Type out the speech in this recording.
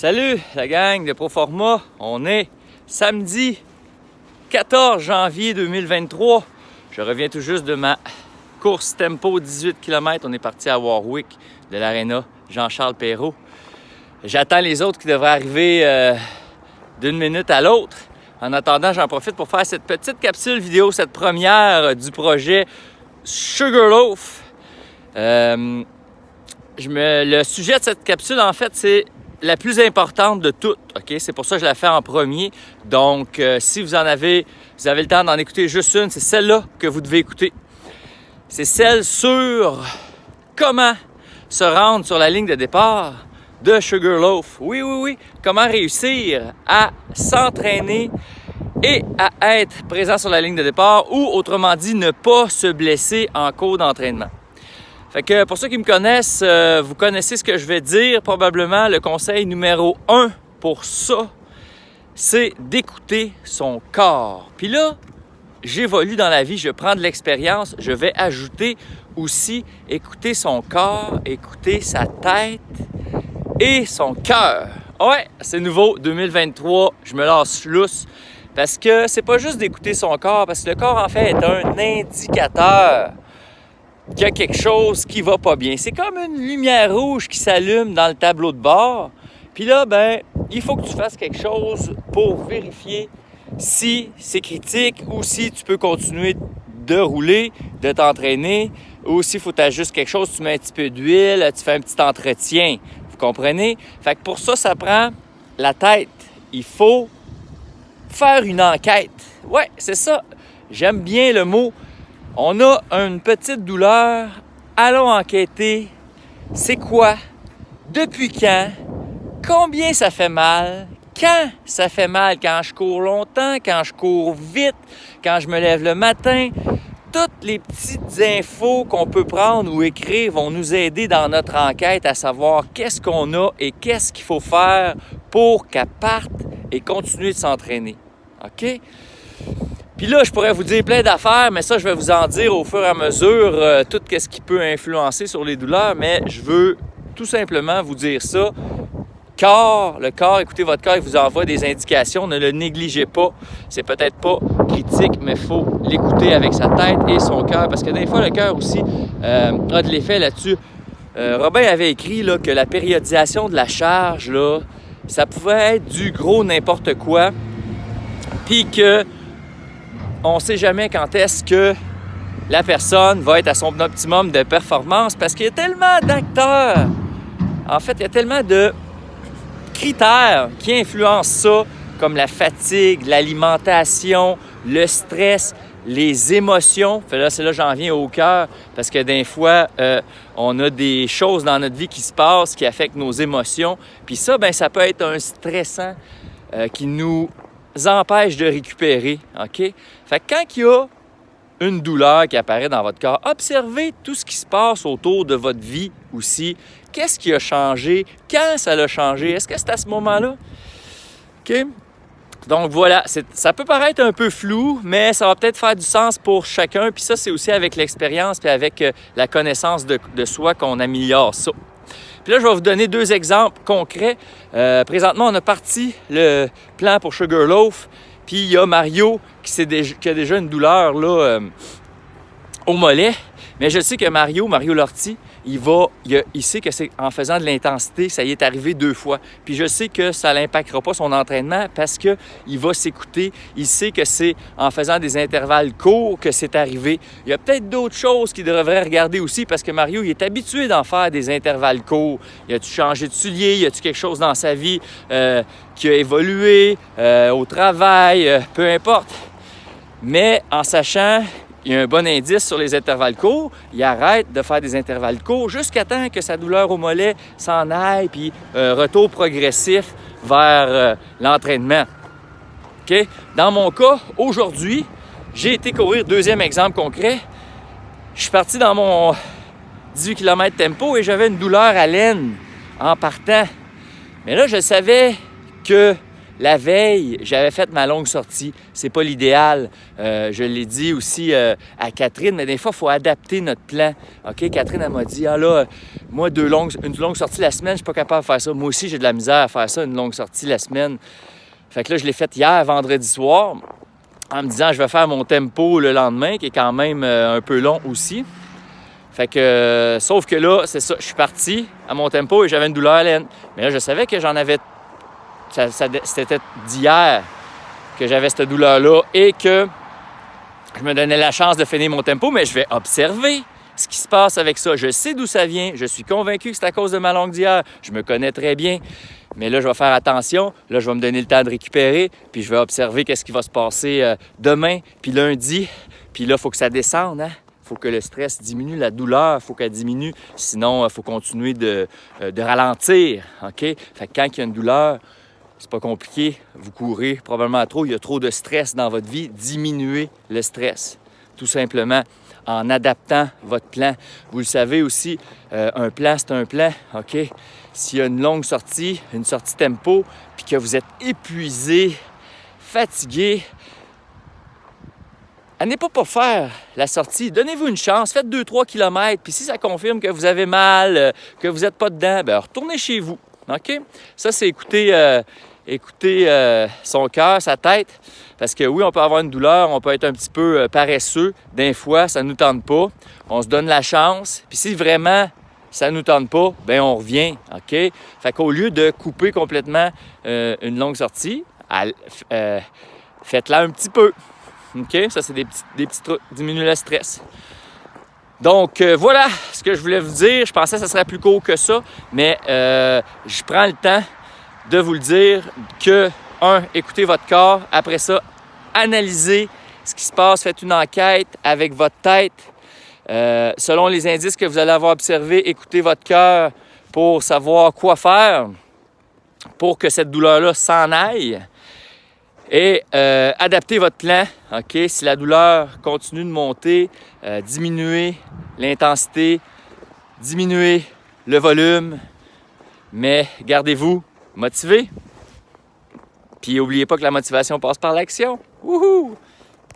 Salut la gang de Proforma, on est samedi 14 janvier 2023. Je reviens tout juste de ma course tempo 18 km. On est parti à Warwick de l'aréna Jean-Charles Perrault. J'attends les autres qui devraient arriver d'une minute à l'autre. En attendant, j'en profite pour faire cette petite capsule vidéo, cette première du projet Sugarloaf. Le sujet de cette capsule, en fait, c'est la plus importante de toutes, OK? C'est pour ça que je la fais en premier. Donc, si vous avez le temps d'en écouter juste une, c'est celle-là que vous devez écouter. C'est celle sur comment se rendre sur la ligne de départ de Sugarloaf. Oui. Comment réussir à s'entraîner et à être présent sur la ligne de départ ou, autrement dit, ne pas se blesser en cours d'entraînement. Fait que pour ceux qui me connaissent, vous connaissez ce que je vais dire. Probablement, le conseil numéro 1 pour ça, c'est d'écouter son corps. Puis là, j'évolue dans la vie, je prends de l'expérience, je vais ajouter aussi écouter son corps, écouter sa tête et son cœur. Ouais, c'est nouveau, 2023, je me lance lousse. Parce que c'est pas juste d'écouter son corps, parce que le corps, en fait, est un indicateur qu'il y a quelque chose qui va pas bien. C'est comme une lumière rouge qui s'allume dans le tableau de bord. Puis là, il faut que tu fasses quelque chose pour vérifier si c'est critique ou si tu peux continuer de rouler, de t'entraîner, ou s'il faut t'ajuster quelque chose, tu mets un petit peu d'huile, tu fais un petit entretien. Vous comprenez? Fait que pour ça, ça prend la tête. Il faut faire une enquête. Ouais, c'est ça. J'aime bien le mot. On a une petite douleur. Allons enquêter. C'est quoi? Depuis quand? Combien ça fait mal? Quand ça fait mal? Quand je cours longtemps? Quand je cours vite? Quand je me lève le matin? Toutes les petites infos qu'on peut prendre ou écrire vont nous aider dans notre enquête à savoir qu'est-ce qu'on a et qu'est-ce qu'il faut faire pour qu'elle parte et continuer de s'entraîner. OK? Puis là, je pourrais vous dire plein d'affaires, mais ça, je vais vous en dire au fur et à mesure tout ce qui peut influencer sur les douleurs, mais je veux tout simplement vous dire ça. Le corps, écoutez votre corps, il vous envoie des indications, ne le négligez pas. C'est peut-être pas critique, mais il faut l'écouter avec sa tête et son cœur, parce que des fois, le cœur aussi a de l'effet là-dessus. Robin avait écrit là, que la périodisation de la charge, là, ça pouvait être du gros n'importe quoi, puis que on ne sait jamais quand est-ce que la personne va être à son optimum de performance parce qu'il y a tellement d'acteurs. En fait, il y a tellement de critères qui influencent ça, comme la fatigue, l'alimentation, le stress, les émotions. C'est là que j'en viens au cœur parce que des fois, on a des choses dans notre vie qui se passent qui affectent nos émotions. Puis ça, ça peut être un stressant qui nous empêche de récupérer, OK? Fait que quand il y a une douleur qui apparaît dans votre corps, observez tout ce qui se passe autour de votre vie aussi. Qu'est-ce qui a changé? Quand ça a changé? Est-ce que c'est à ce moment-là? OK? Donc voilà, ça peut paraître un peu flou, mais ça va peut-être faire du sens pour chacun. Puis ça, c'est aussi avec l'expérience puis avec la connaissance de soi qu'on améliore ça. Puis là, je vais vous donner 2 exemples concrets. Présentement, on a parti le plan pour Sugarloaf. Puis il y a Mario qui a déjà une douleur là, au mollet. Mais je sais que Mario Lortie, il sait que c'est en faisant de l'intensité, ça y est arrivé 2 fois. Puis je sais que ça n'impactera pas son entraînement parce qu'il va s'écouter. Il sait que c'est en faisant des intervalles courts que c'est arrivé. Il y a peut-être d'autres choses qu'il devrait regarder aussi parce que Mario, il est habitué d'en faire des intervalles courts. Il a-tu changé de soulier? Y a-tu quelque chose dans sa vie qui a évolué au travail? Peu importe. Mais en sachant... il y a un bon indice sur les intervalles courts, il arrête de faire des intervalles courts jusqu'à temps que sa douleur au mollet s'en aille, puis retour progressif vers l'entraînement. OK? Dans mon cas, aujourd'hui, j'ai été courir, 2e exemple concret. Je suis parti dans mon 18 km tempo et j'avais une douleur à l'aine en partant. Mais là, je savais que La veille, j'avais fait ma longue sortie. C'est pas l'idéal. Je l'ai dit aussi à Catherine, mais des fois, il faut adapter notre plan. OK? Catherine, elle m'a dit, ah là, moi, une longue sortie la semaine, je suis pas capable de faire ça. Moi aussi, j'ai de la misère à faire ça, une longue sortie la semaine. Fait que là, je l'ai fait hier, vendredi soir, en me disant, je vais faire mon tempo le lendemain, qui est quand même un peu long aussi. Fait que, sauf que là, c'est ça, je suis parti à mon tempo et j'avais une douleur à l'aine. Mais là, je savais que j'en avais, c'était d'hier que j'avais cette douleur-là et que je me donnais la chance de finir mon tempo, mais je vais observer ce qui se passe avec ça. Je sais d'où ça vient, je suis convaincu que c'est à cause de ma longue d'hier, je me connais très bien. Mais là, je vais faire attention, là, je vais me donner le temps de récupérer, puis je vais observer qu'est-ce qui va se passer demain, puis lundi, puis là, il faut que ça descende, hein? Il faut que le stress diminue, la douleur, il faut qu'elle diminue. Sinon, il faut continuer de ralentir, OK? Fait que quand il y a une douleur, c'est pas compliqué. Vous courez probablement trop. Il y a trop de stress dans votre vie. Diminuez le stress, tout simplement, en adaptant votre plan. Vous le savez aussi, un plan, c'est un plan, OK? S'il y a une longue sortie, une sortie tempo, puis que vous êtes épuisé, fatigué, allez pas pour faire la sortie. Donnez-vous une chance. Faites 2-3 km. Puis si ça confirme que vous avez mal, que vous n'êtes pas dedans, bien, retournez chez vous. OK? Ça, c'est écouter son cœur, sa tête. Parce que oui, on peut avoir une douleur, on peut être un petit peu paresseux. Des fois, ça ne nous tente pas. On se donne la chance. Puis si vraiment ça ne nous tente pas, bien, on revient. OK? Fait qu'au lieu de couper complètement une longue sortie, faites-la un petit peu. OK? Ça, c'est des petits trucs. Diminuer le stress. Donc, voilà ce que je voulais vous dire. Je pensais que ça serait plus court que ça, mais je prends le temps de vous le dire que, écoutez votre corps. Après ça, analysez ce qui se passe. Faites une enquête avec votre tête. Selon les indices que vous allez avoir observés, écoutez votre cœur pour savoir quoi faire pour que cette douleur-là s'en aille. Et adaptez votre plan, OK? Si la douleur continue de monter, diminuez l'intensité, diminuez le volume, mais gardez-vous motivé. Puis n'oubliez pas que la motivation passe par l'action. Wouhou!